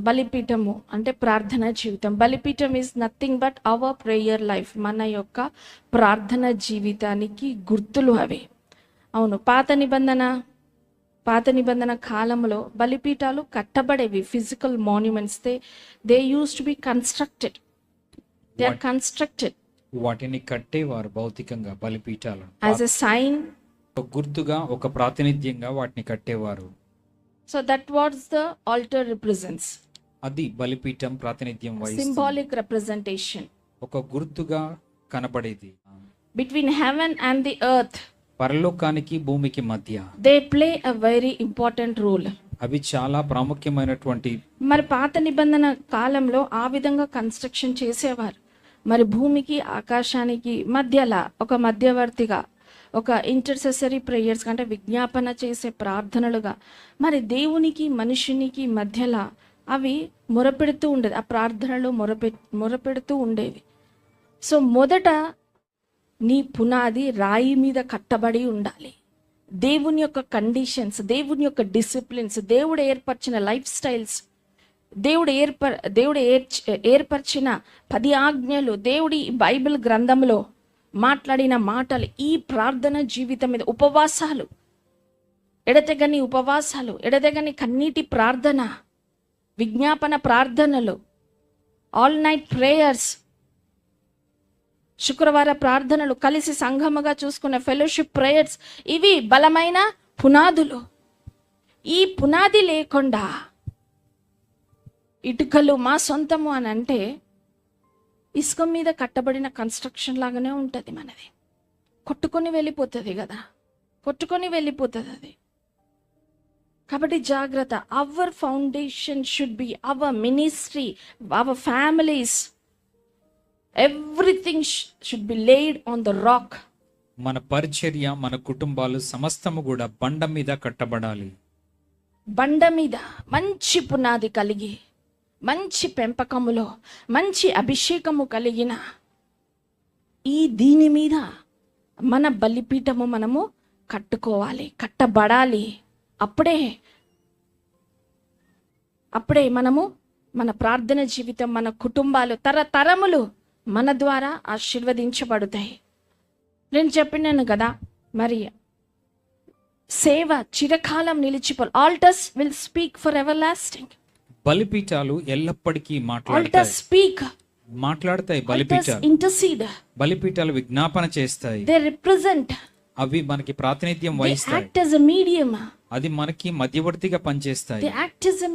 బలిపీఠము అంటే ప్రార్థన జీవితం. బలిపీఠం is nothing but our prayer life. మన యొక్క ప్రార్థన జీవితానికి గుర్తులు అవి. అవును, పాత నిబంధన కాలంలో బలిపీఠాలు కట్టబడేవి. Physical monuments they used to be constructed. They are constructed. వాటిని కట్టేవారు భౌతికంగా బలిపీఠాలను యాజ్ ఎ సైన్, ఒక గుర్తుగా, ఒక ప్రాతినిధ్యంగా వాటిని కట్టేవారు. So that what's the altar represents. అది బలిపీఠం ప్రాతినిధ్యం వహిస్తుంది. Symbolic representation. ఒక గుర్తుగా కనబడేది. Between heaven and the earth, పరలోకానికి భూమికి మధ్య they play a very important role. అవి చాలా ప్రాముఖ్యమైనటువంటి. మరి పాత నిబంధన కాలంలో ఆ విధంగా కన్స్ట్రక్షన్ చేసేవారు. మరి భూమికి ఆకాశానికి మధ్యలా ఒక మధ్యవర్తిగా, ఒక ఇంటర్సెసరీ ప్రేయర్స్ అంటే విజ్ఞాపన చేసే ప్రార్థనలుగా, మరి దేవునికి మనుషునికి మధ్యలా అవి మొరపెడుతూ ఉండేది. ఆ ప్రార్థనలు మొరపెడుతూ ఉండేవి. సో మొదట నీ పునాది రాయి మీద కట్టబడి ఉండాలి. దేవుని యొక్క కండిషన్స్, దేవుని యొక్క డిసిప్లిన్స్, దేవుడు ఏర్పరిచిన లైఫ్ స్టైల్స్, దేవుడు ఏర్పరిచిన 10 ఆజ్ఞలు, దేవుడి బైబిల్ గ్రంథంలో మాట్లాడిన మాటలు, ఈ ప్రార్థన జీవితం మీద ఉపవాసాలు, ఎడతెగని కన్నీటి ప్రార్థన, విజ్ఞాపన ప్రార్థనలు, ఆల్ నైట్ ప్రేయర్స్, శుక్రవార ప్రార్థనలు, కలిసి సంఘముగా చూసుకున్న ఫెలోషిప్ ప్రేయర్స్, ఇవి బలమైన పునాదులు. ఈ పునాది లేకుండా ఇటుకలు మా సొంతము అని అంటే ఇసుక మీద కట్టబడిన కన్స్ట్రక్షన్ లాగానే ఉంటుంది. మనది కొట్టుకొని వెళ్ళిపోతుంది అది. కాబట్టి జాగ్రత్త. Our foundation should be our ministry, our families, everything should be laid on the rock. మన పరిచర్య, మన కుటుంబాలు సమస్తము కూడా బండ మీద కట్టబడాలి. బండ మీద మంచి పునాది కలిగి, మంచి పెంపకములో మంచి అభిషేకము కలిగిన దీని మీద మన బలిపీఠము మనము కట్టబడాలి. అప్పుడే మనము మన ప్రార్థన జీవితం, మన కుటుంబాలు, తరతరములు మన ద్వారా ఆశీర్వదించబడతాయి. నేను చెప్పినాను కదా, మరి సేవ చిరకాలం నిలిచిపోవాలి. Altars will speak for everlasting. బలిపీఠాలు ఎల్లప్పటికీ మాట్లాడతాయి. బలిపీఠాలు విజ్ఞాపన చేస్తాయి. They represent. అవి మనకి ప్రాతినిధ్యం వహిస్తాయి. Act as a medium. అది మనకి మధ్యవర్తిగా పనిచేస్తాయి. They act as a